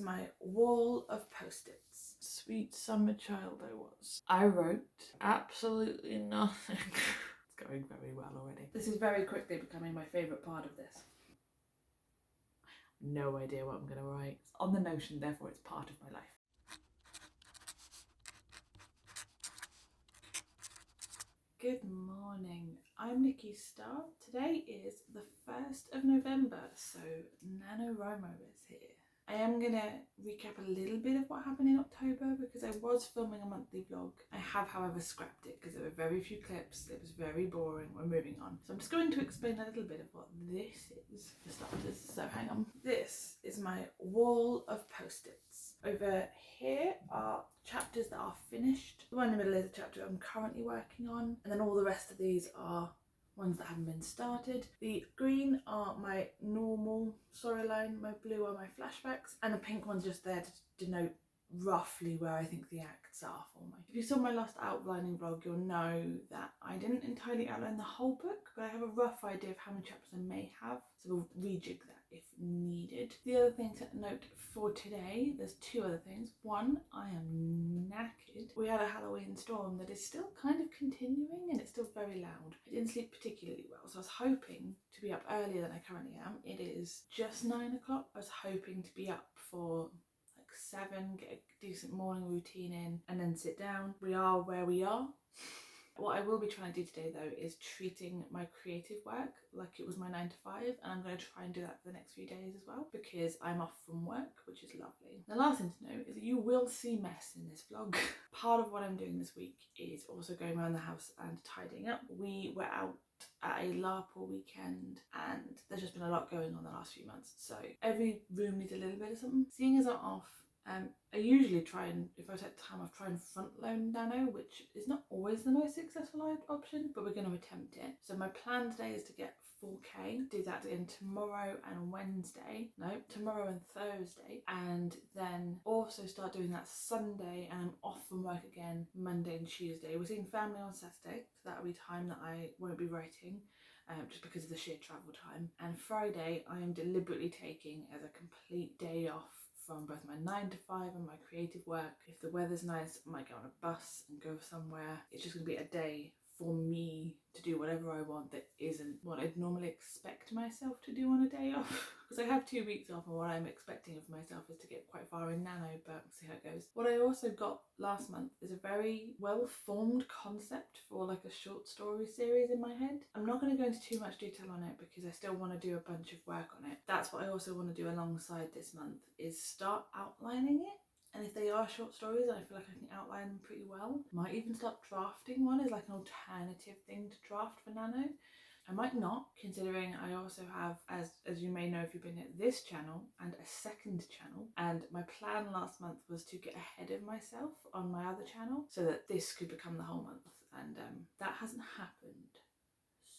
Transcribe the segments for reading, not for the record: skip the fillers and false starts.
my wall of post-its. Sweet summer child I was. I wrote absolutely nothing. It's going very well already. This is very quickly becoming my favourite part of this. No idea what I'm going to write. It's on the Notion, therefore it's part of my life. Good morning, I'm Nikki Starr. Today is the 1st of November, so Nanowrimo is here. I am going to recap a little bit of what happened in October because I was filming a monthly vlog. I have, however, scrapped it because there were very few clips. It was very boring. We're moving on. So I'm just going to explain a little bit of what this is for starters. So hang on. This is my wall of post-its. Over here are chapters that are finished. The one in the middle is a chapter I'm currently working on, and then all the rest of these are ones that haven't been started. The green are my normal storyline, my blue are my flashbacks, and the pink one's just there to denote roughly where I think the acts are for me. If you saw my last outlining vlog, you'll know that I didn't entirely outline the whole book, but I have a rough idea of how many chapters I may have, so we'll rejig that if needed. The other thing to note for today, there's two other things. One, I am knackered. We had a Halloween storm that is still kind of continuing and it's still very loud. I didn't sleep particularly well, so I was hoping to be up earlier than I currently am. It is just 9 o'clock. I was hoping to be up for 7, get a decent morning routine in, and then sit down. We are where we are. What I will be trying to do today though is treating my creative work like it was my 9 to 5, and I'm going to try and do that for the next few days as well because I'm off from work, which is lovely. The last thing to know is that you will see mess in this vlog. Part of what I'm doing this week is also going around the house and tidying up. We were out at a LARPer weekend and there's just been a lot going on the last few months, so every room needs a little bit of something. Seeing as I'm off, I usually try and, if I take time, I try and front load Nano, which is not always the most successful option, but we're going to attempt it. So my plan today is to get 4K, do that again tomorrow and Wednesday, no, tomorrow and Thursday, and then also start doing that Sunday, and I'm off from work again Monday and Tuesday. We're seeing family on Saturday, so that'll be time that I won't be writing. Just because of the sheer travel time. And Friday I am deliberately taking as a complete day off from both my 9 to 5 and my creative work. If the weather's nice, I might get on a bus and go somewhere. It's just going to be a day for me to do whatever I want that isn't what I'd normally expect myself to do on a day off. Because I have 2 weeks off, and what I'm expecting of myself is to get quite far in Nano, but we'll see how it goes. What I also got last month is a very well-formed concept for like a short story series in my head. I'm not going to go into too much detail on it because I still want to do a bunch of work on it. That's what I also want to do alongside this month, is start outlining it. And if they are short stories and I feel like I can outline them pretty well, might even start drafting one as like an alternative thing to draft for Nano. I might not, considering I also have, as you may know if you've been at this channel, and a second channel, and my plan last month was to get ahead of myself on my other channel so that this could become the whole month, and that hasn't happened.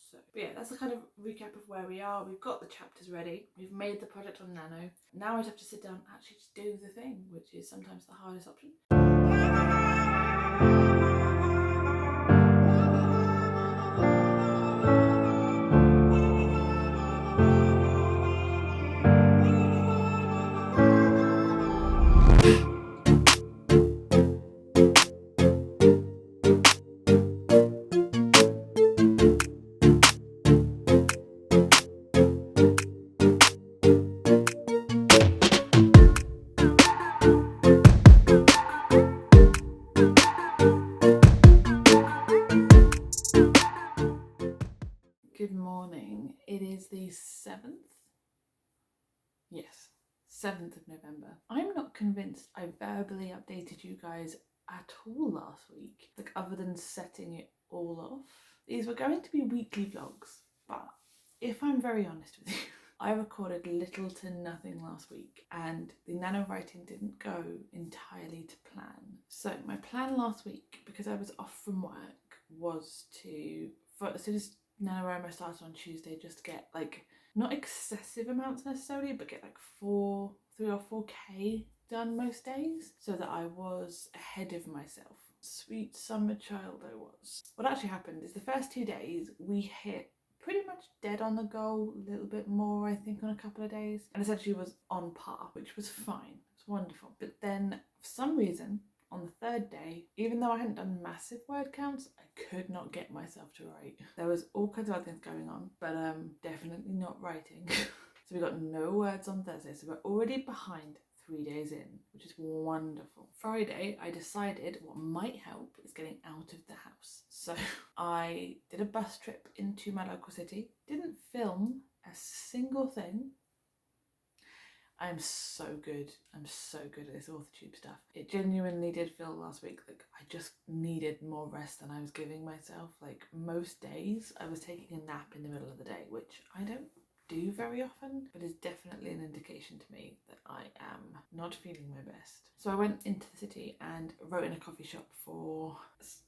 So, but yeah, that's a kind of recap of where we are. We've got the chapters ready. We've made the project on Nano. Now I just have to sit down and actually just do the thing, which is sometimes the hardest option. Good morning. It is the 7th. Yes, 7th of November. I'm not convinced I verbally updated you guys at all last week, like other than setting it all off. These were going to be weekly vlogs, but if I'm very honest with you, I recorded little to nothing last week and the nano writing didn't go entirely to plan. So my plan last week, because I was off from work, was to, as soon as Nanowrimo started on Tuesday, just to get like, not excessive amounts necessarily, but get like 3 or 4K done most days so that I was ahead of myself. Sweet summer child I was. What actually happened is the first 2 days we hit pretty much dead on the goal, a little bit more I think on a couple of days, and essentially was on par, which was fine. It's wonderful. But then for some reason on the third day, even though I hadn't done massive word counts, I could not get myself to write. There was all kinds of other things going on, but definitely not writing. So we got no words on Thursday, so we're already behind 3 days in, which is wonderful. Friday, I decided what might help is getting out of the house. So I did a bus trip into my local city, didn't film a single thing. I'm so good. I'm so good at this AuthorTube stuff. It genuinely did feel last week like I just needed more rest than I was giving myself. Like most days I was taking a nap in the middle of the day, which I don't do very often, but is definitely an indication to me that I am not feeling my best. So I went into the city and wrote in a coffee shop for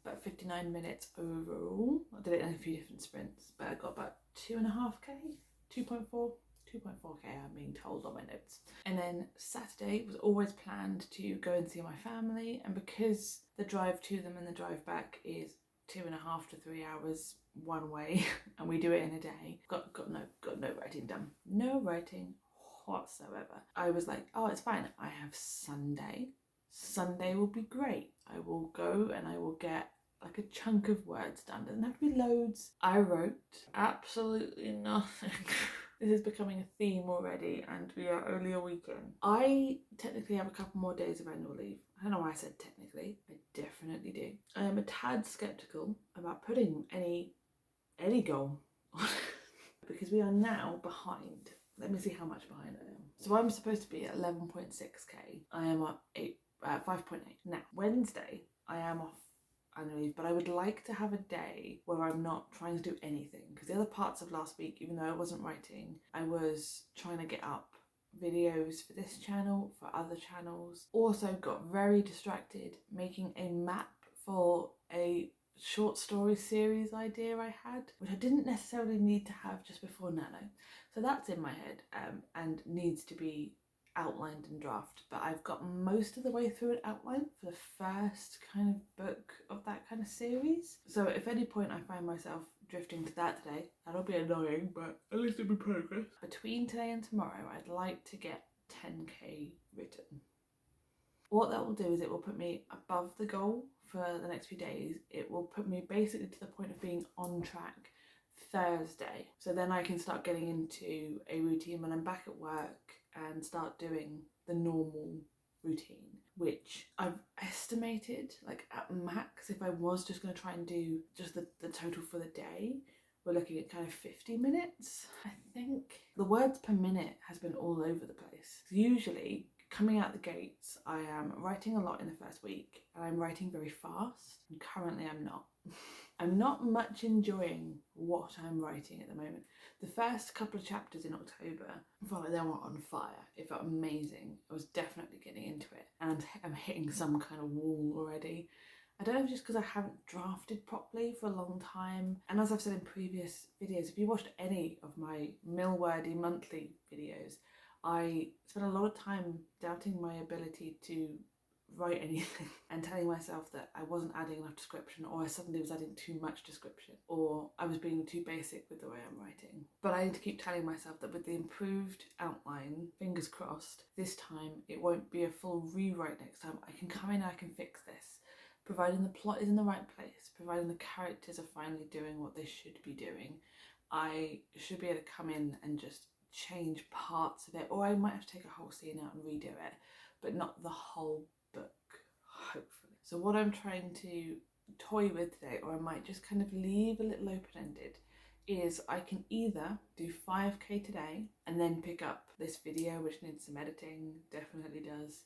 about 59 minutes overall. I did it in a few different sprints, but I got about 2.5k, 2.4k I'm being told on my notes. And then Saturday was always planned to go and see my family, and because the drive to them and the drive back is 2.5 to 3 hours one way and we do it in a day, got no writing done. No writing whatsoever. I was like, oh, it's fine, I have Sunday will be great. I will go and I will get like a chunk of words done. Doesn't have to be loads. I wrote absolutely nothing. This is becoming a theme already, and we are only a weekend. I technically have a couple more days of annual leave. I don't know why I said technically. I definitely do. I am a tad sceptical about putting any goal on because we are now behind. Let me see how much behind I am. So I'm supposed to be at 11.6k. I am at 5.8. Now, Wednesday, I am off annual leave, but I would like to have a day where I'm not trying to do anything, because the other parts of last week, even though I wasn't writing, I was trying to get up videos for this channel, for other channels. Also got very distracted making a map for a short story series idea I had, which I didn't necessarily need to have just before Nano. So that's in my head and needs to be outlined and draft, but I've got most of the way through an outline for the first kind of book of that kind of series. So if at any point I find myself drifting to that today, that'll be annoying, but at least it'll be progress. Between today and tomorrow, I'd like to get 10k written. What that will do is it will put me above the goal for the next few days. It will put me basically to the point of being on track Thursday. So then I can start getting into a routine when I'm back at work and start doing the normal routine, which I've estimated like at max, if I was just going to try and do just the total for the day, we're looking at kind of 50 minutes. I think the words per minute has been all over the place. Usually coming out the gates, I am writing a lot in the first week and I'm writing very fast, and currently I'm not. I'm not much enjoying what I'm writing at the moment. The first couple of chapters in October felt like they were on fire. It felt amazing. I was definitely getting into it, and I'm hitting some kind of wall already. I don't know if it's just because I haven't drafted properly for a long time. And as I've said in previous videos, if you watched any of my Millwordy monthly videos, I spent a lot of time doubting my ability to write anything and telling myself that I wasn't adding enough description, or I suddenly was adding too much description, or I was being too basic with the way I'm writing. But I need to keep telling myself that with the improved outline, fingers crossed, this time it won't be a full rewrite next time. I can come in and I can fix this, providing the plot is in the right place, providing the characters are finally doing what they should be doing. I should be able to come in and just change parts of it, or I might have to take a whole scene out and redo it, but not the whole book, hopefully. So what I'm trying to toy with today, or I might just kind of leave a little open-ended, is I can either do 5k today and then pick up this video, which needs some editing, definitely does,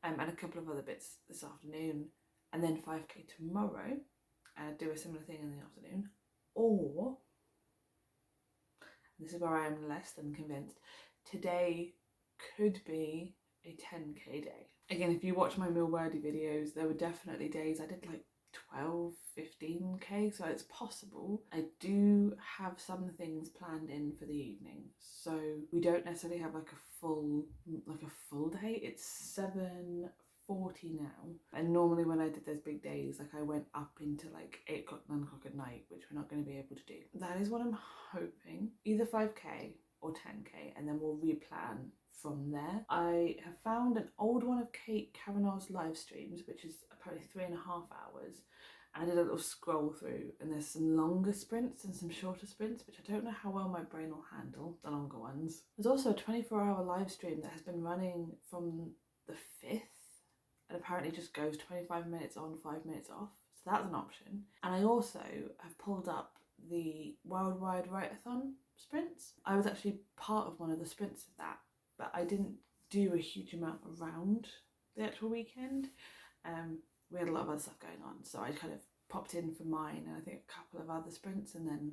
and a couple of other bits this afternoon, and then 5k tomorrow and do a similar thing in the afternoon, or, this is where I am less than convinced, today could be a 10k day. Again, if you watch my Millwordy videos, there were definitely days I did like 12, 15k, so it's possible. I do have some things planned in for the evening, so we don't necessarily have like a full day. It's 7:40 8:40 now, and normally when I did those big days, like I went up into like 8 o'clock, 9 o'clock at night, which we're not going to be able to do. That is what I'm hoping, either 5k or 10k, and then we'll replan from there. I have found an old one of Kate Cavanaugh's live streams, which is probably 3.5 hours. I did a little scroll through, and there's some longer sprints and some shorter sprints, which I don't know how well my brain will handle, the longer ones. There's also a 24-hour live stream that has been running from the 5th, and apparently just goes 25 minutes on, 5 minutes off. So that's an option. And I also have pulled up the Worldwide Write-a-thon sprints. I was actually part of one of the sprints of that, but I didn't do a huge amount around the actual weekend. We had a lot of other stuff going on, so I kind of popped in for mine and I think a couple of other sprints, and then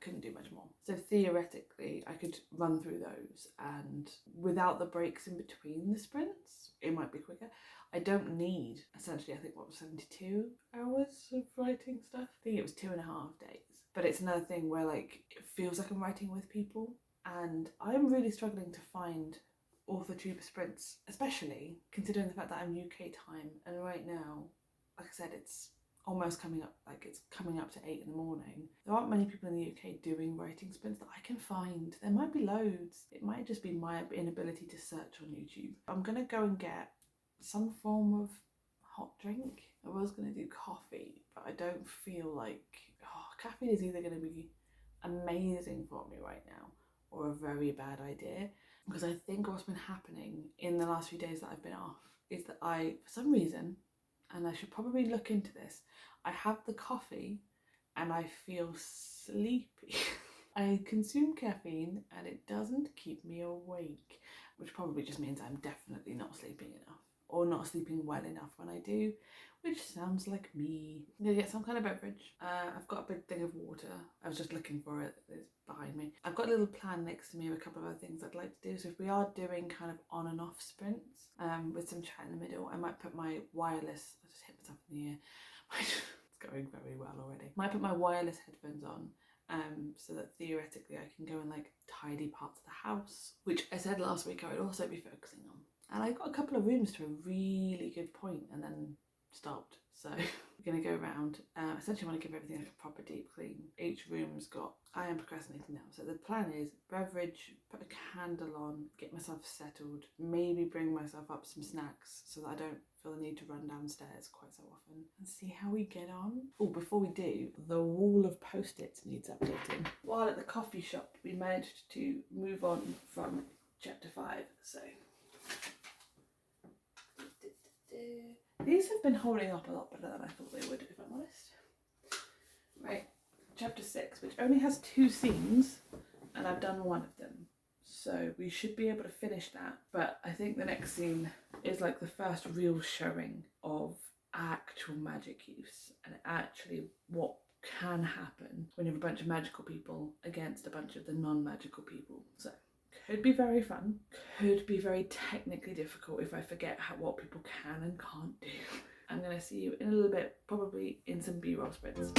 couldn't do much more. So theoretically I could run through those, and without the breaks in between the sprints it might be quicker. I don't need, essentially, I think what was 72 hours of writing stuff. I think it was 2.5 days. But it's another thing where like it feels like I'm writing with people, and I'm really struggling to find author tuber sprints, especially considering the fact that I'm UK time, and right now, like I said, it's almost coming up, like it's coming up to 8 in the morning. There aren't many people in the UK doing writing sprints that I can find. There might be loads. It might just be my inability to search on YouTube. I'm gonna go and get some form of hot drink. I was gonna do coffee, but I don't feel like, caffeine is either gonna be amazing for me right now or a very bad idea. Because I think what's been happening in the last few days that I've been off is that I, for some reason, and I should probably look into this, I have the coffee and I feel sleepy. I consume caffeine and it doesn't keep me awake, which probably just means I'm definitely not sleeping enough, or not sleeping well enough when I do, which sounds like me. I'm gonna get some kind of beverage. I've got a big thing of water. I was just looking for it. It's behind me. I've got a little plan next to me of a couple of other things I'd like to do. So if we are doing kind of on and off sprints, with some chat in the middle, I might put my wireless, I just hit myself in the ear. It's going very well already. Might put my wireless headphones on, so that theoretically I can go and like tidy parts of the house, which I said last week I would also be focusing on. And I got a couple of rooms to a really good point and then stopped. So we're going to go around. Essentially I want to give everything like a proper deep clean. Each room's got, I am procrastinating now. So the plan is beverage, put a candle on, get myself settled, maybe bring myself up some snacks so that I don't feel the need to run downstairs quite so often, and see how we get on. Oh, before we do, the wall of post-its needs updating. While at the coffee shop, we managed to move on from chapter 5, so these have been holding up a lot better than I thought they would, if I'm honest. Right, chapter 6, which only has 2 scenes, and I've done one of them. So we should be able to finish that. But I think the next scene is like the first real showing of actual magic use, and actually what can happen when you have a bunch of magical people against a bunch of the non-magical people. So could be very fun, could be very technically difficult if I forget what people can and can't do. I'm gonna see you in a little bit, probably in some B-roll sprints.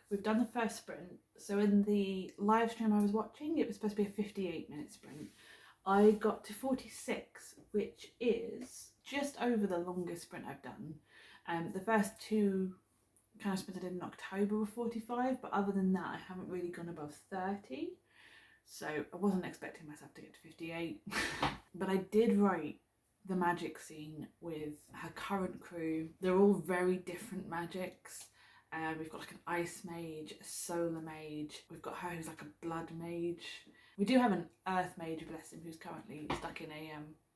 We've done the first sprint. So in the live stream I was watching, it was supposed to be a 58-minute sprint. I got to 46, which is just over the longest sprint I've done. The first 2 kind of sprints I did in October were 45, but other than that I haven't really gone above 30. So I wasn't expecting myself to get to 58. But I did write the magic scene with her current crew. They're all very different magics. We've got like an ice mage, a solar mage. We've got her who's like a blood mage. We do have an earth mage, bless him, who's currently stuck in a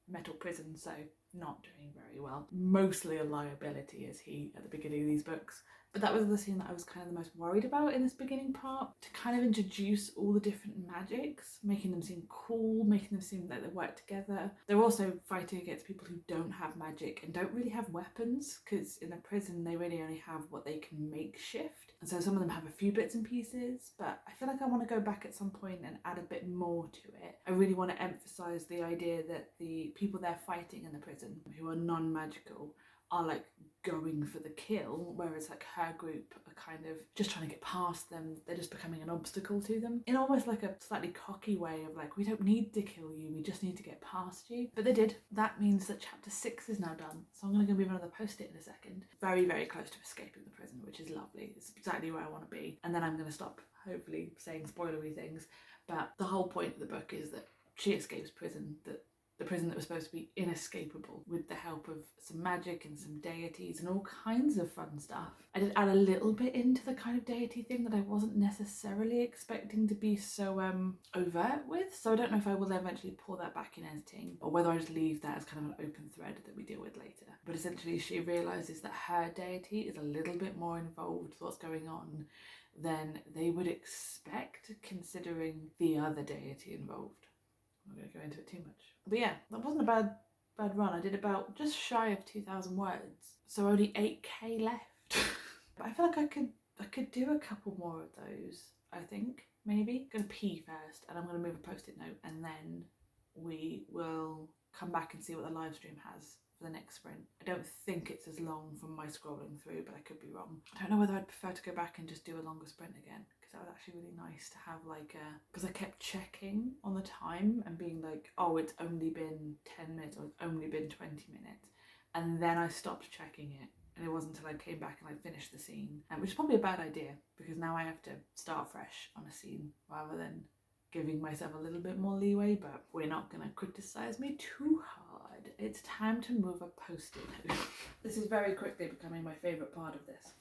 metal prison, so not doing very well. Mostly a liability, is he, at the beginning of these books. But that was the scene that I was kind of the most worried about in this beginning part, to kind of introduce all the different magics, making them seem cool, making them seem like they work together. They're also fighting against people who don't have magic and don't really have weapons, because in the prison they really only have what they can makeshift. And so some of them have a few bits and pieces, but I feel like I want to go back at some point and add a bit more to it. I really want to emphasise the idea that the people they're fighting in the prison, who are non-magical, are like going for the kill, whereas like her group are kind of just trying to get past them. They're just becoming an obstacle to them, in almost like a slightly cocky way of like, we don't need to kill you, we just need to get past you. But they did. That means that chapter 6 is now done, so I'm going to go move another post-it in a second. Very, very close to escaping the prison, which is lovely. It's exactly where I want to be, and then I'm going to stop hopefully saying spoilery things. But the whole point of the book is that she escapes prison, that the prison that was supposed to be inescapable, with the help of some magic and some deities and all kinds of fun stuff. I did add a little bit into the kind of deity thing that I wasn't necessarily expecting to be so overt with, so I don't know if I will eventually pull that back in editing, or whether I just leave that as kind of an open thread that we deal with later. But essentially she realises that her deity is a little bit more involved with what's going on than they would expect, considering the other deity involved. I'm not going to go into it too much. But yeah, that wasn't a bad run. I did about just shy of 2,000 words, so only 8k left. But I feel like I could do a couple more of those, I think, maybe. I'm going to pee first, and I'm going to move a post-it note, and then we will come back and see what the live stream has for the next sprint. I don't think it's as long from my scrolling through, but I could be wrong. I don't know whether I'd prefer to go back and just do a longer sprint again, because that was actually really nice to have like because I kept checking on the time and being like, oh, it's only been 10 minutes or it's only been 20 minutes. And then I stopped checking it. And it wasn't until I came back and I finished the scene, which is probably a bad idea, because now I have to start fresh on a scene rather than giving myself a little bit more leeway. But we're not going to criticise me too hard. It's time to move a post-it note. This is very quickly becoming my favourite part of this.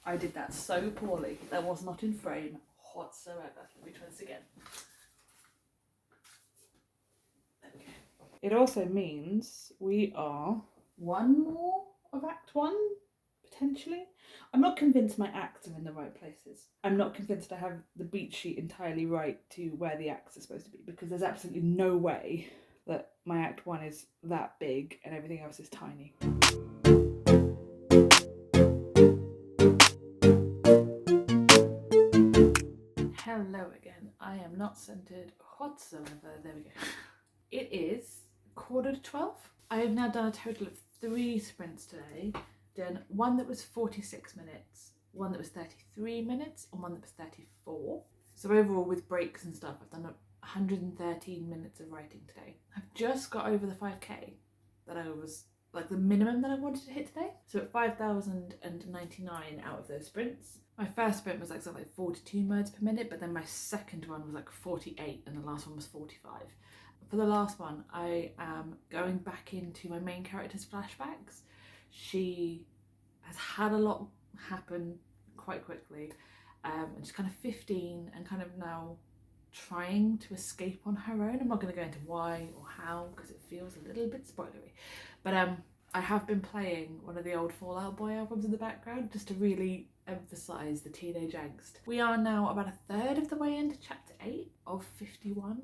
I did that so poorly. That was not in frame whatsoever. Let me try this again. Okay. It also means we are one more of Act 1, potentially. I'm not convinced my acts are in the right places. I'm not convinced I have the beat sheet entirely right to where the acts are supposed to be, because there's absolutely no way that my Act 1 is that big and everything else is tiny. Hello again. I am not centered whatsoever. There we go. It is 11:45. I have now done a total of 3 sprints today. Done one that was 46 minutes, one that was 33 minutes, and one that was 34. So overall, with breaks and stuff, I've done 113 minutes of writing today. I've just got over the 5k that I was, like, the minimum that I wanted to hit today. So at 5,099 out of those sprints. My first sprint was like something like 42 words per minute, but then my second one was like 48 and the last one was 45. For the last one, I am going back into my main character's flashbacks. She has had a lot happen quite quickly, and she's kind of 15 and kind of now trying to escape on her own. I'm not going to go into why or how, because it feels a little bit spoilery, but I have been playing one of the old Fall Out Boy albums in the background just to really emphasise the teenage angst. We are now about a third of the way into chapter 8 of 51.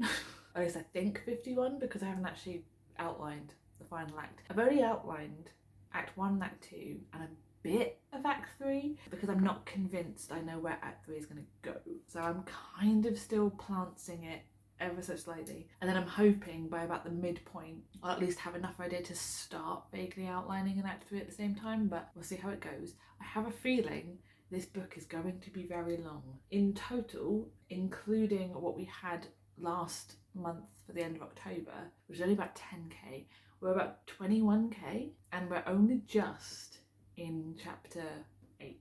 At least I think 51, because I haven't actually outlined the final act. I've only outlined Act 1 and Act 2 and a bit of Act 3, because I'm not convinced I know where Act 3 is going to go. So I'm kind of still planting it ever so slightly. And then I'm hoping by about the midpoint, I'll at least have enough idea to start vaguely outlining an Act 3 at the same time, but we'll see how it goes. I have a feeling this book is going to be very long. In total, including what we had last month for the end of October, which is only about 10k, we're about 21k, and we're only just in chapter 8.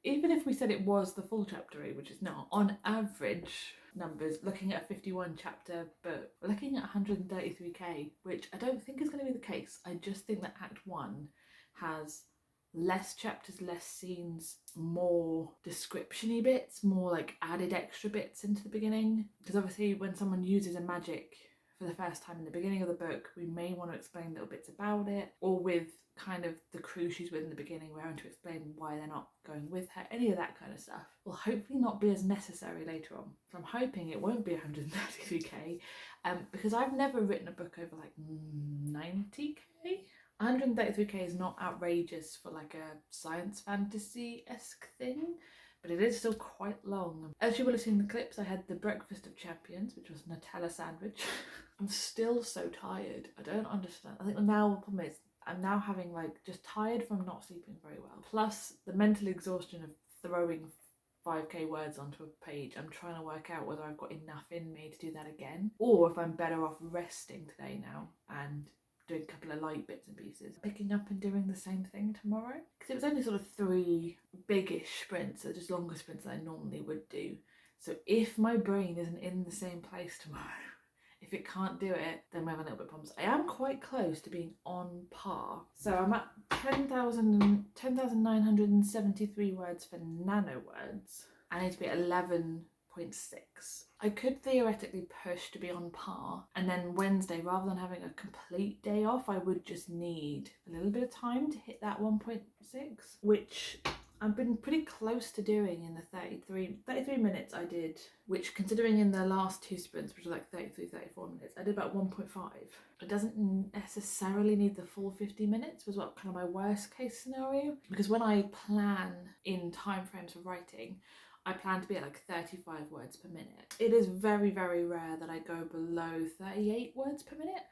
Even if we said it was the full chapter 8, which is not, on average numbers, looking at a 51 chapter book, we're looking at 133k, which I don't think is going to be the case. I just think that Act 1 has less chapters, less scenes, more description-y bits, more like added extra bits into the beginning. Because obviously when someone uses a magic for the first time in the beginning of the book, we may want to explain little bits about it, or with kind of the crew she's with in the beginning, we're having to explain why they're not going with her. Any of that kind of stuff will hopefully not be as necessary later on. So I'm hoping it won't be 133k, because I've never written a book over like 90k. 133k is not outrageous for like a science fantasy-esque thing, but it is still quite long. As you will have seen in the clips, I had the breakfast of champions, which was Nutella sandwich. I'm still so tired. I don't understand. I think now the problem is I'm now having like just tired from not sleeping very well. Plus the mental exhaustion of throwing 5k words onto a page. I'm trying to work out whether I've got enough in me to do that again, or if I'm better off resting today now and doing a couple of light bits and pieces, picking up and doing the same thing tomorrow, because it was only sort of 3 biggish sprints, so just longer sprints than I normally would do. So if my brain isn't in the same place tomorrow, if it can't do it, then we're having a little bit of problems. I am quite close to being on par. So I'm at 10,973 words for nano words. I need to be at 11.6. I could theoretically push to be on par, and then Wednesday, rather than having a complete day off, I would just need a little bit of time to hit that 1.6, which I've been pretty close to doing in the 33 minutes I did, which considering in the last 2 sprints, which are like 34 minutes, I did about 1.5. It doesn't necessarily need the full 50 minutes, was what kind of my worst case scenario, because when I plan in time frames for writing, I plan to be at like 35 words per minute. It is very, very rare that I go below 38 words per minute,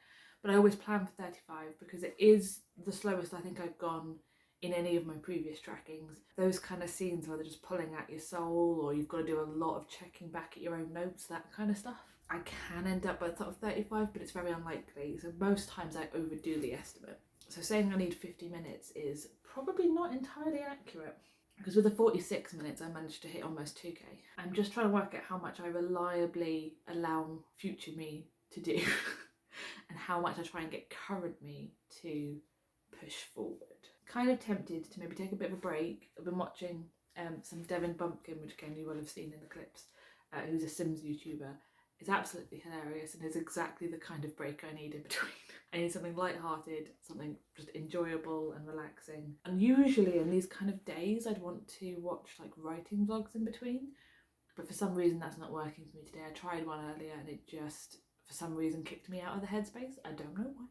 but I always plan for 35 because it is the slowest I think I've gone in any of my previous trackings. Those kind of scenes where they're just pulling at your soul, or you've got to do a lot of checking back at your own notes, that kind of stuff. I can end up at sort of 35, but it's very unlikely. So most times I overdo the estimate. So saying I need 50 minutes is probably not entirely accurate, because with the 46 minutes I managed to hit almost 2k. I'm just trying to work out how much I reliably allow future me to do and how much I try and get current me to push forward. Kind of tempted to maybe take a bit of a break. I've been watching some Devin Bumpkin, which again you will have seen in the clips, who's a Sims YouTuber. It's absolutely hilarious and is exactly the kind of break I need in between. I need something light-hearted, something just enjoyable and relaxing. And usually in these kind of days I'd want to watch like writing vlogs in between, but for some reason that's not working for me today. I tried one earlier and it just for some reason kicked me out of the headspace. I don't know why.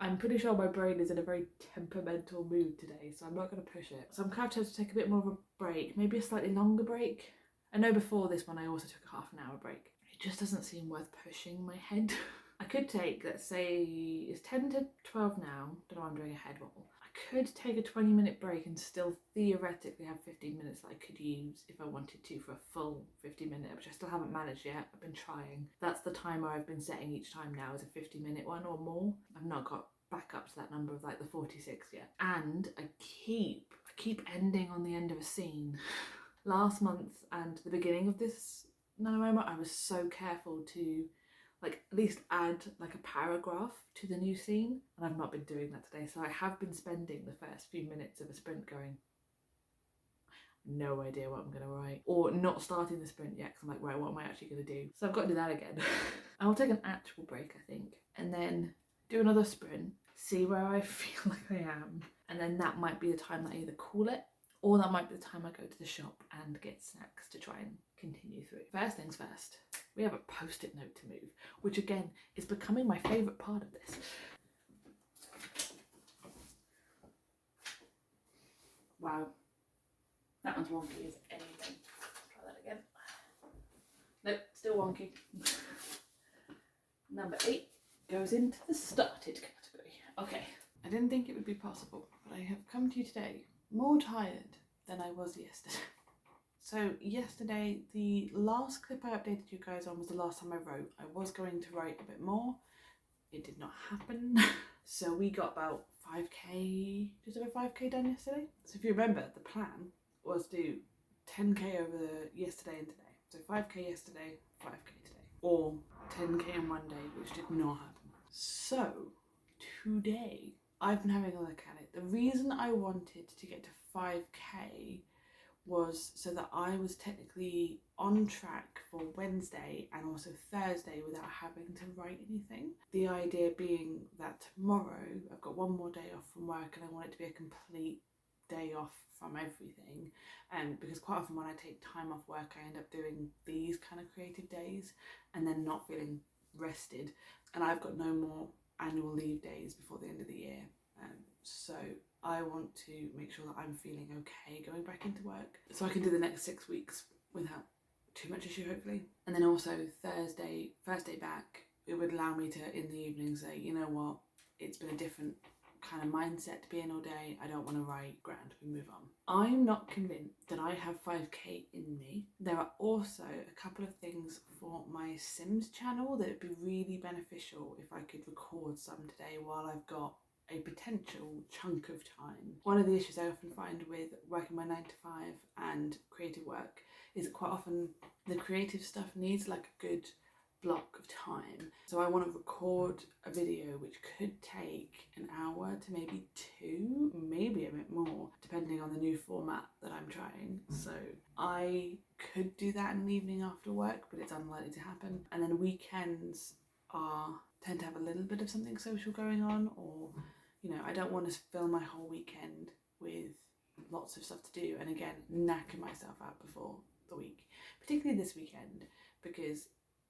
I'm pretty sure my brain is in a very temperamental mood today, so I'm not going to push it. So I'm kind of tempted to take a bit more of a break, maybe a slightly longer break. I know before this one I also took a half an hour break. It just doesn't seem worth pushing my head. I could take, let's say, it's 10 to 12 now, don't know why I'm doing a head wobble. I could take a 20-minute break and still theoretically have 15 minutes that I could use if I wanted to for a full 50-minute, which I still haven't managed yet. I've been trying. That's the timer I've been setting each time now, is a 50-minute one or more. I've not got back up to that number of like the 46 yet. And I keep ending on the end of a scene. Last month and the beginning of this Nanowrimo, I was so careful to like at least add like a paragraph to the new scene, and I've not been doing that today. So I have been spending the first few minutes of a sprint going, no idea what I'm going to write, or not starting the sprint yet because I'm like, right, what am I actually going to do? So I've got to do that again. I'll take an actual break, I think, and then do another sprint, see where I feel like I am, and then that might be the time that I either call it, or that might be the time I go to the shop and get snacks to try and continue through. First things first, we have a post-it note to move, which again is becoming my favourite part of this. Wow, that one's wonky as anything. Try that again. Nope, still wonky. Number 8 goes into the started category. Okay, I didn't think it would be possible, but I have come to you today more tired than I was yesterday. So yesterday, the last clip I updated you guys on was the last time I wrote. I was going to write a bit more. It did not happen. So we got about 5k, just over 5k done yesterday. So if you remember, the plan was to do 10k over yesterday and today. So 5k yesterday, 5k today. Or 10k in one day, which did not happen. So today, I've been having a look at it. The reason I wanted to get to 5k was so that I was technically on track for Wednesday and also Thursday without having to write anything. The idea being that tomorrow I've got one more day off from work and I want it to be a complete day off from everything, because quite often when I take time off work I end up doing these kind of creative days and then not feeling rested, and I've got no more annual leave days before the end of the year, so I want to make sure that I'm feeling okay going back into work so I can do the next 6 weeks without too much issue, hopefully. And then also Thursday, first day back, it would allow me to in the evening say, you know what, it's been a different kind of mindset to be in all day, I don't want to write, grand, we move on. I'm not convinced that I have 5k in me. There are also a couple of things for my Sims channel that would be really beneficial if I could record some today while I've got a potential chunk of time. One of the issues I often find with working my 9 to 5 and creative work is that quite often the creative stuff needs like a good block of time. So I want to record a video which could take an hour to maybe 2, maybe a bit more, depending on the new format that I'm trying. So I could do that in an evening after work, but it's unlikely to happen. And then weekends tend to have a little bit of something social going on, or you know, I don't want to fill my whole weekend with lots of stuff to do and again knacking myself out before the week, particularly this weekend, because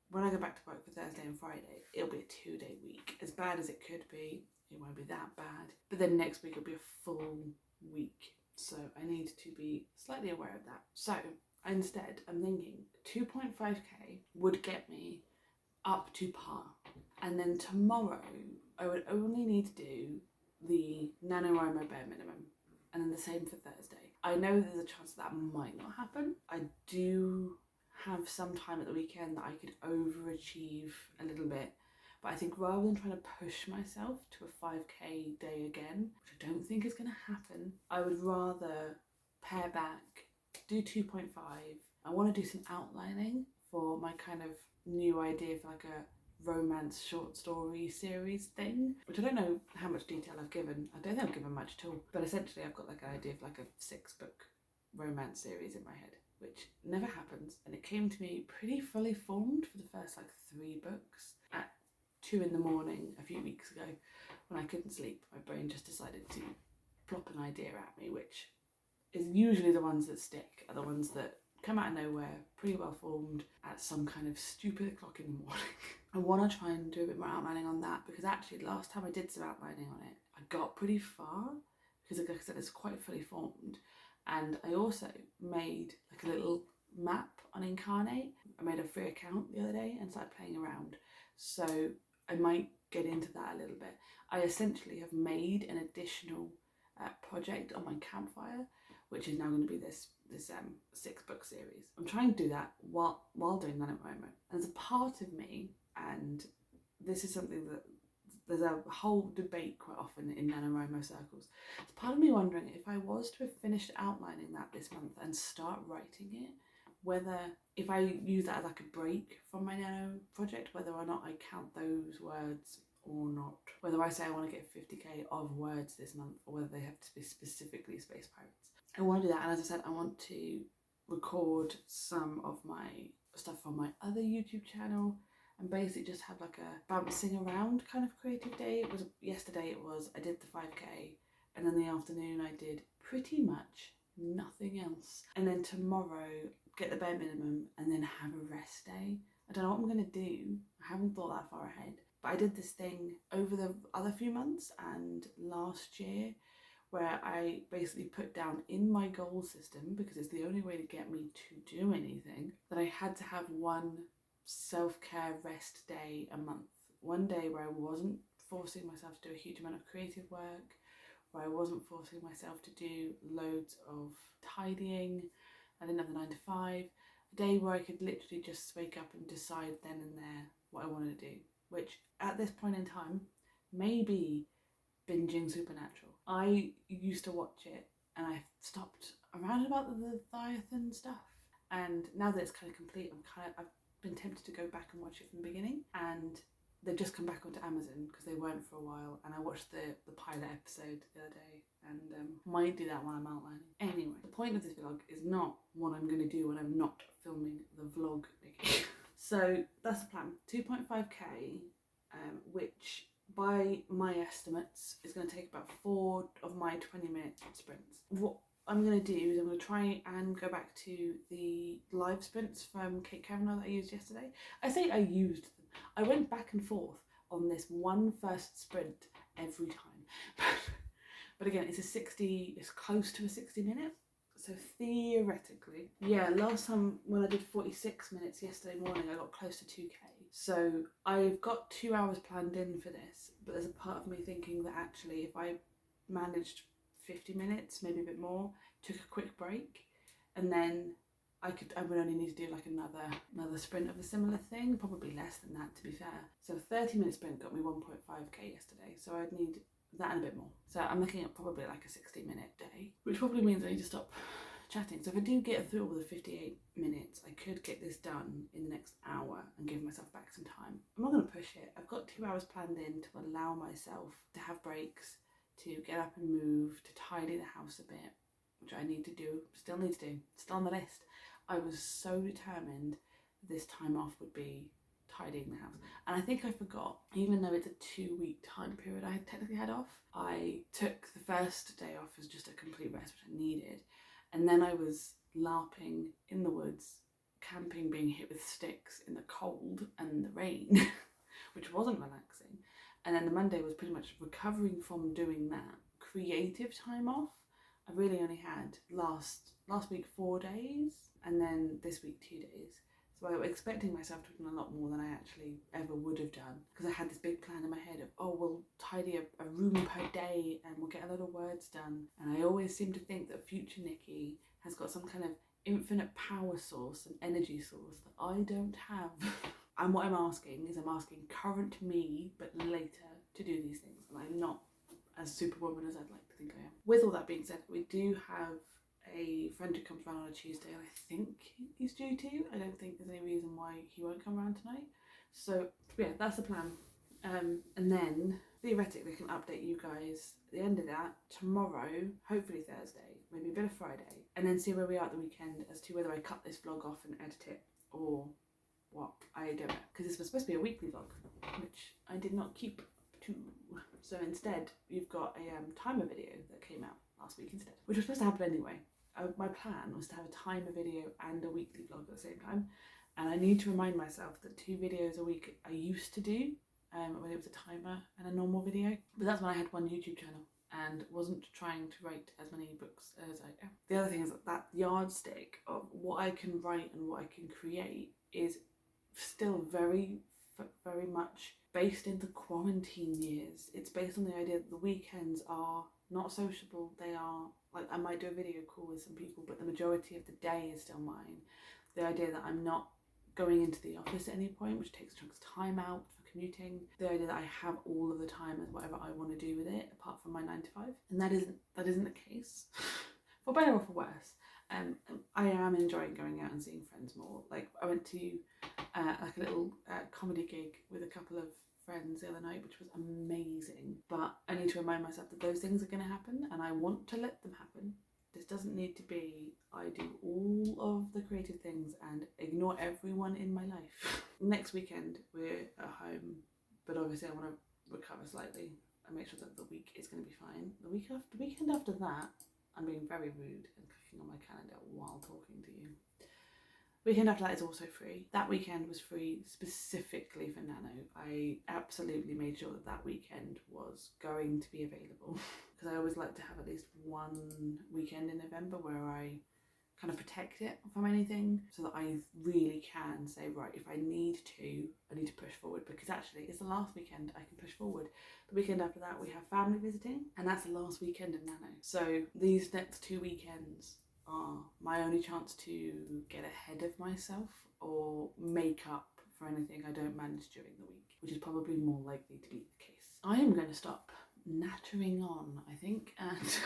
when I go back to work for Thursday and Friday it'll be a 2-day week. As bad as it could be, it won't be that bad, but then next week it'll be a full week, so I need to be slightly aware of that. So instead I'm thinking 2.5k would get me up to par, and then tomorrow I would only need to do the Nanowrimo bare minimum, and then the same for Thursday. I know there's a chance that might not happen. I do have some time at the weekend that I could overachieve a little bit, but I think rather than trying to push myself to a 5k day again, which I don't think is going to happen, I would rather pare back, do 2.5. I want to do some outlining for my kind of new idea for like a romance short story series thing, which I don't know how much detail I've given. I don't think I've given much at all, but essentially I've got like an idea of like a 6-book romance series in my head, which never happens, and it came to me pretty fully formed for the first like 3 books at 2 in the morning a few weeks ago when I couldn't sleep. My brain just decided to plop an idea at me, which is usually the ones that stick, are the ones that come out of nowhere, pretty well formed at some kind of stupid o'clock in the morning. I want to try and do a bit more outlining on that, because actually last time I did some outlining on it, I got pretty far, because like I said, it's quite fully formed. And I also made like a little map on Incarnate. I made a free account the other day and started playing around, so I might get into that a little bit. I essentially have made an additional project on my campfire, which is now going to be this 6-book series. I'm trying to do that while doing Nanowrimo. There's a part of me, and this is something that there's a whole debate quite often in Nanowrimo circles. There's part of me wondering if I was to have finished outlining that this month and start writing it, whether if I use that as like a break from my Nano project, whether or not I count those words or not. Whether I say I want to get 50k of words this month, or whether they have to be specifically Space Pirates. I want to do that, and as I said, I want to record some of my stuff on my other YouTube channel and basically just have like a bouncing around kind of creative day. Yesterday I did the 5k, and then the afternoon I did pretty much nothing else, and then tomorrow get the bare minimum and then have a rest day. I don't know what I'm going to do, I haven't thought that far ahead, but I did this thing over the other few months and last year where I basically put down in my goal system, because it's the only way to get me to do anything, that I had to have one self-care rest day a month. One day where I wasn't forcing myself to do a huge amount of creative work, where I wasn't forcing myself to do loads of tidying, I didn't have the 9 to 5, a day where I could literally just wake up and decide then and there what I wanted to do, which at this point in time may be binging Supernatural. I used to watch it and I stopped around about the Leviathan stuff, and now that it's kind of complete, I've been tempted to go back and watch it from the beginning, and they've just come back onto Amazon because they weren't for a while, and I watched the pilot episode the other day, and might do that while I'm outlining. Anyway, the point of this vlog is not what I'm going to do when I'm not filming the vlog, Nikki. So that's the plan. 2.5k, which by my estimates is going to take about 4 of my 20-minute sprints. What I'm going to do is I'm going to try and go back to the live sprints from Kate Kavanagh that I used yesterday. I say I used them. I went back and forth on this one first sprint every time. But again, it's close to a 60-minute. So theoretically, yeah, last time when I did 46 minutes yesterday morning, I got close to 2k. So I've got 2 hours planned in for this, but there's a part of me thinking that actually if I managed 50 minutes, maybe a bit more, took a quick break, and then I would only need to do like another sprint of a similar thing, probably less than that to be fair. So a 30-minute sprint got me 1.5k yesterday, so I'd need that and a bit more. So I'm looking at probably like a 60-minute day, which probably means I need to stop chatting. So if I do get through all the 58 minutes, I could get this done in the next hour and give myself back some time. I'm not going to push it. I've got 2 hours planned in to allow myself to have breaks, to get up and move, to tidy the house a bit, which I need to do, still need to do, still on the list. I was so determined this time off would be tidying the house. And I think I forgot, even though it's a 2-week time period I technically had off, I took the first day off as just a complete rest, which I needed. And then I was LARPing in the woods, camping, being hit with sticks in the cold and the rain, which wasn't relaxing. And then the Monday was pretty much recovering from doing that. Creative time off, I really only had last week 4 days, and then this week 2 days. So I was expecting myself to have done a lot more than I actually ever would have done, because I had this big plan in my head of, oh, we'll tidy a room per day and we'll get a lot of words done. And I always seem to think that future Nikki has got some kind of infinite power source and energy source that I don't have. And what I'm asking current me, but later, to do these things. And I'm not as superwoman as I'd like to think I am. With all that being said, we do have a friend who comes around on a Tuesday, and I think he's due to. I don't think there's any reason why he won't come around tonight. So yeah, that's the plan. And then theoretically I can update you guys at the end of that tomorrow, hopefully Thursday, maybe a bit of Friday, and then see where we are at the weekend as to whether I cut this vlog off and edit it or what. I don't know, because this was supposed to be a weekly vlog, which I did not keep to. So instead you've got a timer video that came out last week instead, which was supposed to happen anyway. My plan was to have a timer video and a weekly vlog at the same time, and I need to remind myself that 2 videos a week I used to do when it was a timer and a normal video, but that's when I had one YouTube channel and wasn't trying to write as many books as I am. The other thing is that yardstick of what I can write and what I can create is still very much based in the quarantine years. It's based on the idea that the weekends are not sociable. They are like, I might do a video call with some people, but the majority of the day is still mine. The idea that I'm not going into the office at any point, which takes chunks of time out for commuting. The idea that I have all of the time as whatever I want to do with it, apart from my 9 to 5, and that isn't the case. For better or for worse. I am enjoying going out and seeing friends more. Like, I went to like a little comedy gig with a couple of friends the other night, which was amazing. But I need to remind myself that those things are going to happen, and I want to let them happen. This doesn't need to be I do all of the creative things and ignore everyone in my life. Next weekend we're at home, but obviously I want to recover slightly and make sure that the week is going to be fine. The weekend after that, I'm being very rude and clicking on my calendar while talking to you. Weekend after that is also free. That weekend was free specifically for Nano. I absolutely made sure that weekend was going to be available, because I always like to have at least one weekend in November where I kind of protect it from anything, so that I really can say, right, if I need to push forward, because actually it's the last weekend I can push forward. The weekend after that we have family visiting, and that's the last weekend of Nano. So these next 2 weekends are my only chance to get ahead of myself or make up for anything I don't manage during the week, which is probably more likely to be the case. I am going to stop nattering on, I think, and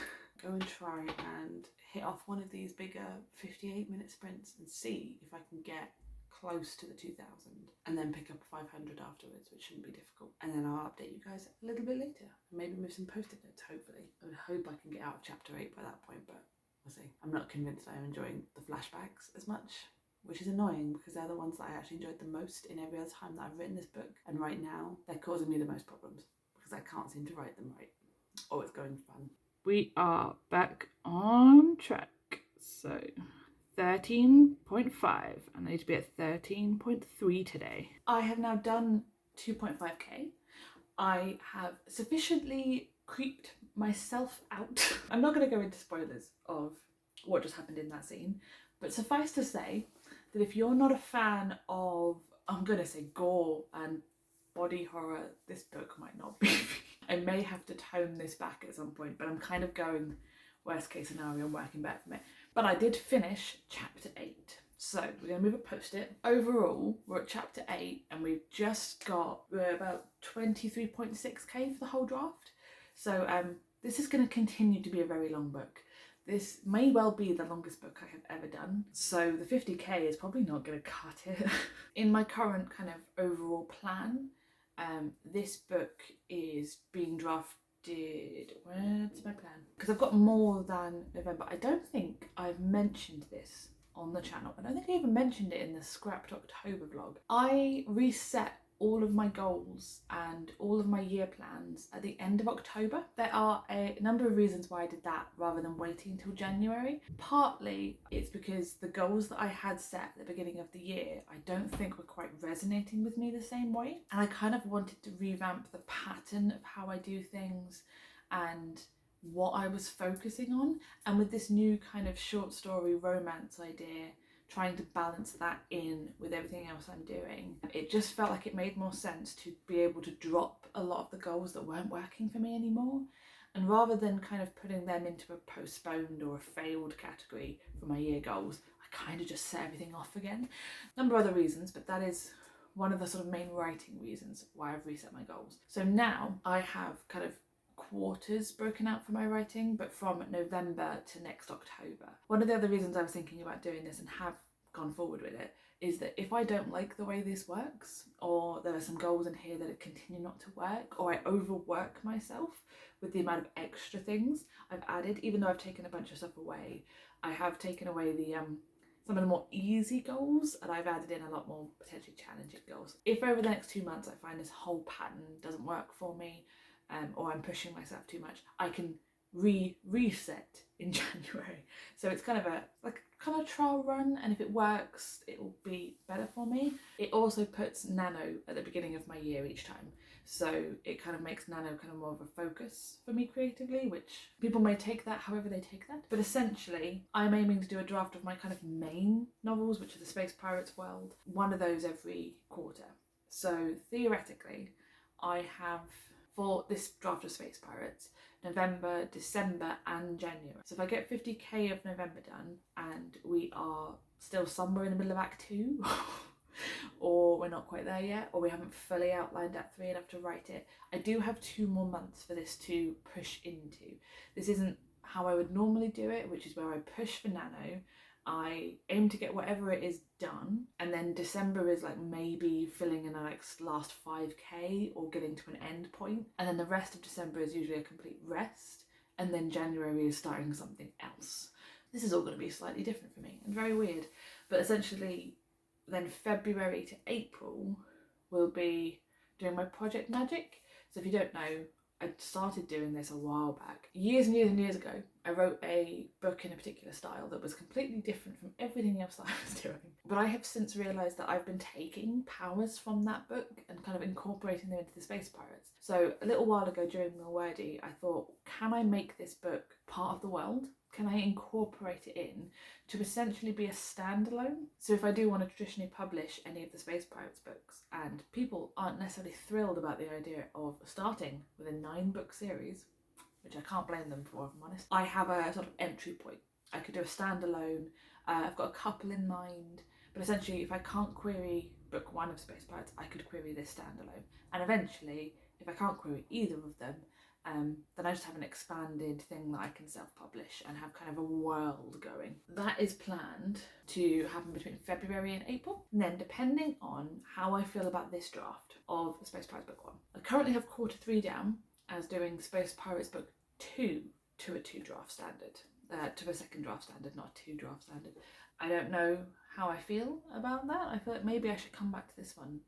go and try and hit off one of these bigger 58-minute sprints and see if I can get close to the 2000, and then pick up 500 afterwards, which shouldn't be difficult. And then I'll update you guys a little bit later, and maybe move some post-it notes, hopefully. I would hope I can get out of chapter 8 by that point, but we'll see. I'm not convinced I'm enjoying the flashbacks as much which is annoying because they're the ones that I actually enjoyed the most in every other time that I've written this book. And right now, they're causing me the most problems because I can't seem to write them right. Oh, it's going fun. We are back on track. So 13.5, and I need to be at 13.3 today. I have now done 2.5k. I have sufficiently creeped myself out. I'm not going to go into spoilers of what just happened in that scene, but suffice to say that if you're not a fan of, I'm going to say, gore and body horror, this book might not be. I may have to tone this back at some point, but I'm kind of going worst case scenario and working back from it. But I did finish chapter 8. So we're going to move a post-it. Overall, we're at chapter 8 and we're about 23.6k for the whole draft. So this is going to continue to be a very long book. This may well be the longest book I have ever done. So the 50k is probably not going to cut it. In my current kind of overall plan, this book is being drafted. Where's my plan? Because I've got more than November. I don't think I've mentioned this on the channel. I don't think I even mentioned it in the Scrapped October vlog. I reset all of my goals and all of my year plans at the end of October. There are a number of reasons why I did that rather than waiting until January. Partly it's because the goals that I had set at the beginning of the year I don't think were quite resonating with me the same way, and I kind of wanted to revamp the pattern of how I do things and what I was focusing on. And with this new kind of short story romance idea, trying to balance that in with everything else I'm doing, it just felt like it made more sense to be able to drop a lot of the goals that weren't working for me anymore. And rather than kind of putting them into a postponed or a failed category for my year goals, I kind of just set everything off again. A number of other reasons, but that is one of the sort of main writing reasons why I've reset my goals. So now I have kind of quarters broken out for my writing, but from November to next October. One of the other reasons I was thinking about doing this and have gone forward with it is that if I don't like the way this works, or there are some goals in here that continue not to work, or I overwork myself with the amount of extra things I've added, even though I've taken a bunch of stuff away, I have taken away the some of the more easy goals, and I've added in a lot more potentially challenging goals. If over the next 2 months I find this whole pattern doesn't work for me, or I'm pushing myself too much, I can reset in January. So it's kind of a kind of trial run, and if it works, it will be better for me. It also puts Nano at the beginning of my year each time, so it kind of makes Nano kind of more of a focus for me creatively, which people may take that however they take that. But essentially, I'm aiming to do a draft of my kind of main novels, which are the Space Pirates world, one of those every quarter. So theoretically, I have, for this draft of Space Pirates, November, December and January. So if I get 50k of November done and we are still somewhere in the middle of Act 2 or we're not quite there yet, or we haven't fully outlined Act 3 enough to write it, I do have 2 more months for this to push into. This isn't how I would normally do it, which is where I push for Nano, I aim to get whatever it is done, and then December is like maybe filling in the last 5k or getting to an end point, and then the rest of December is usually a complete rest, and then January is starting something else. This is all going to be slightly different for me and very weird, but essentially then February to April will be doing my Project Magic. So if you don't know, I started doing this a while back. Years and years and years ago, I wrote a book in a particular style that was completely different from everything else that I was doing. But I have since realised that I've been taking powers from that book and kind of incorporating them into the Space Pirates. So a little while ago during Milwordy, I thought, can I make this book part of the world? Can I incorporate it in to essentially be a standalone? So if I do want to traditionally publish any of the Space Pirates books, and people aren't necessarily thrilled about the idea of starting with a 9-book series, which I can't blame them for, if I'm honest, I have a sort of entry point. I could do a standalone. I've got a couple in mind, but essentially if I can't query book 1 of Space Pirates, I could query this standalone. And eventually, if I can't query either of them, then I just have an expanded thing that I can self-publish and have kind of a world going. That is planned to happen between February and April. And then depending on how I feel about this draft of Space Pirates Book 1. I currently have quarter 3 down as doing Space Pirates Book 2 to a 2 draft standard. To a second draft standard, not a 2 draft standard. I don't know how I feel about that. I feel like maybe I should come back to this one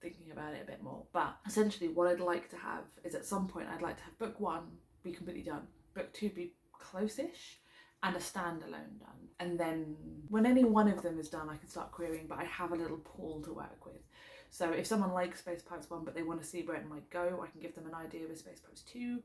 thinking about it a bit more. But essentially what I'd like to have is, at some point I'd like to have book 1 be completely done, book 2 be close-ish, and a standalone done. And then when any one of them is done, I can start querying, but I have a little pool to work with. So if someone likes Space Pirates 1 but they want to see where it might go, I can give them an idea with Space Pirates 2.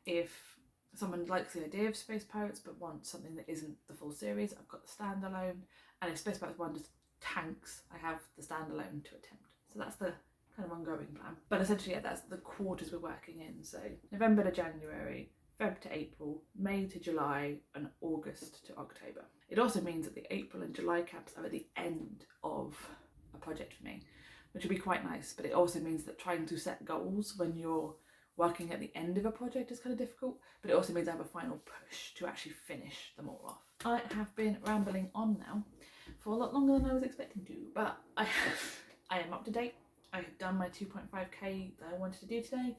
If someone likes the idea of Space Pirates but wants something that isn't the full series, I've got the standalone. And if Space Pirates 1 just tanks, I have the standalone to attempt. So that's the kind of ongoing plan. But essentially, yeah, that's the quarters we're working in. So November to January, Feb to April, May to July, and August to October. It also means that the April and July caps are at the end of a project for me, which would be quite nice. But it also means that trying to set goals when you're working at the end of a project is kind of difficult, but it also means I have a final push to actually finish them all off. I have been rambling on now for a lot longer than I was expecting to, but I am up to date. I have done my 2.5k that I wanted to do today.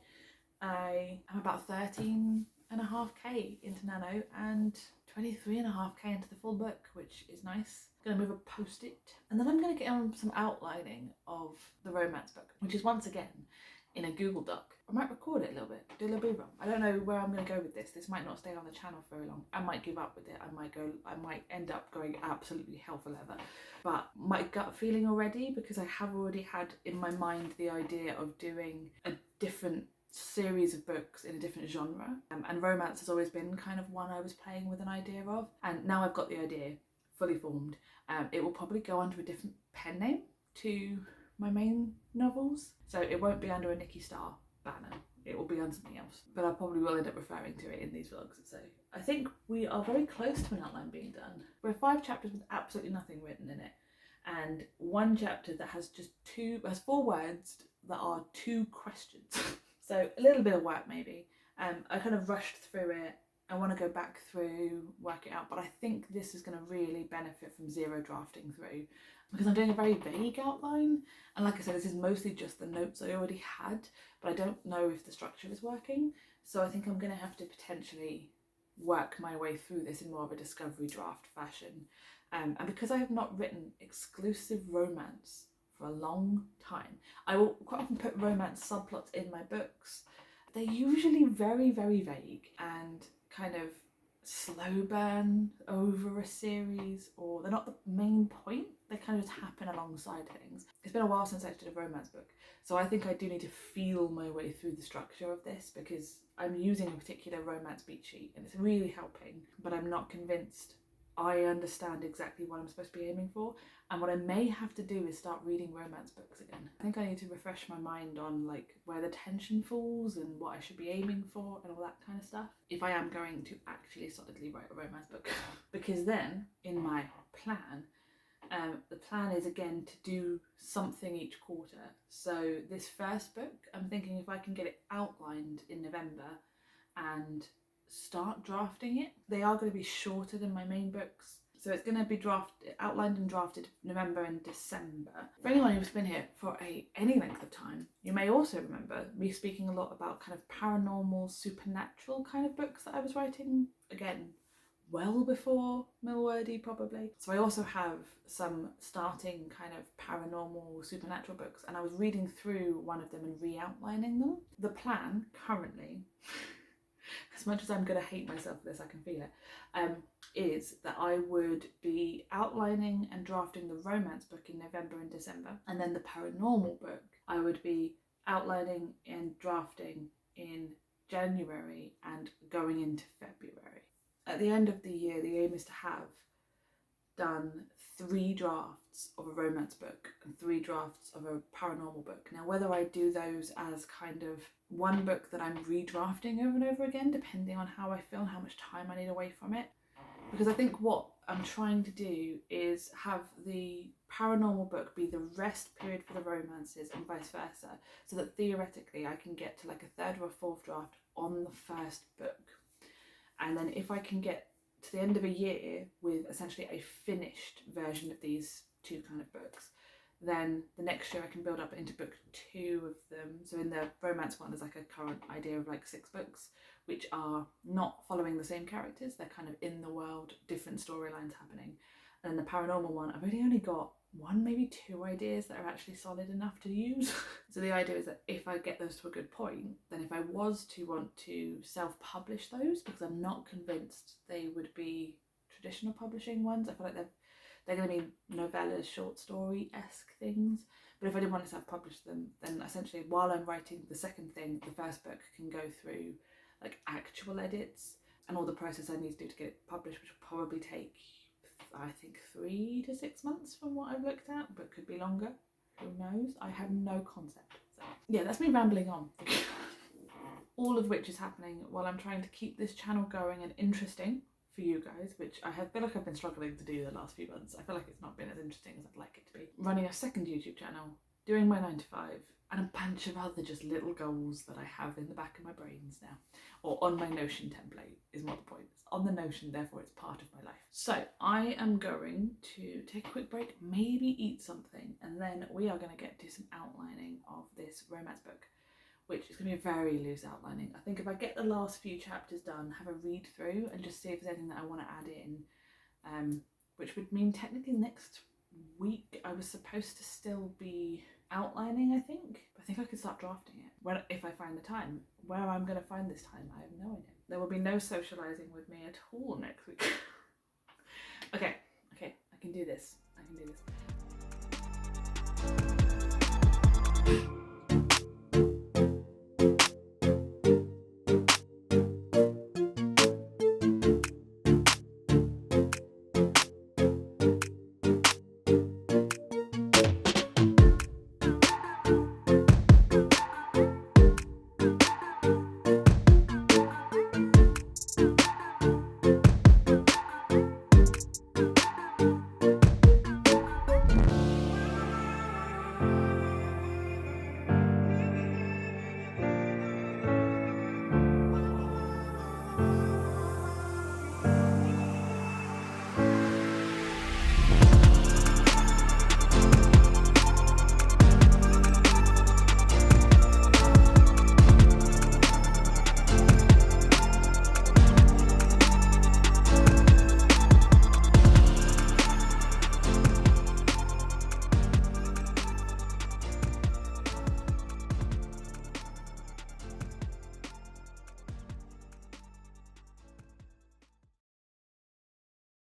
I am about 13.5k into Nano and 23.5k into the full book, which is nice. I'm going to move a post-it, and then I'm going to get on some outlining of the romance book, which is once again in a Google Doc. I might record it a little bit, do a little bit wrong. I don't know where I'm going to go with this. This might not stay on the channel for very long. I might give up with it. I might end up going absolutely hell for leather. But my gut feeling already, because I have already had in my mind the idea of doing a different series of books in a different genre. And romance has always been kind of one I was playing with an idea of. And now I've got the idea fully formed. It will probably go under a different pen name to my main novels. So it won't be under a Nikki Starr banner. It will be on something else. But I probably will end up referring to it in these vlogs. So I think we are very close to an outline being done. We're 5 chapters with absolutely nothing written in it. And 1 chapter that has just 4 words that are 2 questions. So a little bit of work maybe. I kind of rushed through it. I want to go back through, work it out, but I think this is going to really benefit from zero drafting through, because I'm doing a very vague outline, and like I said, this is mostly just the notes I already had, but I don't know if the structure is working, so I think I'm going to have to potentially work my way through this in more of a discovery draft fashion. And because I have not written exclusive romance for a long time, I will quite often put romance subplots in my books. They're usually very, very vague and kind of slow burn over a series, or they're not the main point. They kind of just happen alongside things. It's been a while since I did a romance book, so I think I do need to feel my way through the structure of this, because I'm using a particular romance beat sheet and it's really helping, but I'm not convinced I understand exactly what I'm supposed to be aiming for. And what I may have to do is start reading romance books again. I think I need to refresh my mind on like where the tension falls and what I should be aiming for and all that kind of stuff, if I am going to actually solidly write a romance book. Because then in my plan, the plan is again to do something each quarter. So this first book, I'm thinking if I can get it outlined in November and start drafting it. They are going to be shorter than my main books, so it's going to be outlined and drafted November and December. For anyone who's been here for any length of time, you may also remember me speaking a lot about kind of paranormal, supernatural kind of books that I was writing, again, well before Millwordy probably. So I also have some starting kind of paranormal, supernatural books, and I was reading through one of them and re-outlining them. The plan currently, as much as I'm going to hate myself for this, I can feel it, is that I would be outlining and drafting the romance book in November and December, and then the paranormal book I would be outlining and drafting in January and going into February. At the end of the year, the aim is to have done 3 drafts of a romance book and 3 drafts of a paranormal book. Now, whether I do those as kind of one book that I'm redrafting over and over again, depending on how I feel and how much time I need away from it, because I think what I'm trying to do is have the paranormal book be the rest period for the romances and vice versa, so that theoretically I can get to like a 3rd or a 4th draft on the first book. And then if I can get to the end of a year with essentially a finished version of these 2 kind of books, then the next year I can build up into book 2 of them. So in the romance one, there's like a current idea of like 6 books, which are not following the same characters. They're kind of in the world, different storylines happening. And then the paranormal one, I've really only got one, maybe two ideas that are actually solid enough to use. So the idea is that if I get those to a good point, then if I was to want to self-publish those, because I'm not convinced they would be traditional publishing ones, I feel like they're going to be novellas, short story-esque things. But if I did want to self-publish them, then essentially while I'm writing the second thing, the first book can go through like actual edits and all the process I need to do to get it published, which will probably take, I think, 3 to 6 months from what I've looked at, but could be longer. Who knows? I have no concept. So yeah, that's me rambling on. All of which is happening while I'm trying to keep this channel going and interesting for you guys, which I feel like I've been struggling to do the last few months. I feel like it's not been as interesting as I'd like it to be. Running a second YouTube channel, doing my 9 to 5, and a bunch of other just little goals that I have in the back of my brains now. Or on my Notion template is what the point is. On the Notion, therefore it's part of my life. So I am going to take a quick break, maybe eat something, and then we are going to get to some outlining of this romance book, which is going to be a very loose outlining. I think if I get the last few chapters done, have a read through and just see if there's anything that I want to add in, which would mean technically next week I was supposed to still be outlining, I think. But I think I could start drafting it if I find the time. Where I'm going to find this time, I have no idea. There will be no socialising with me at all next week. Okay, I can do this.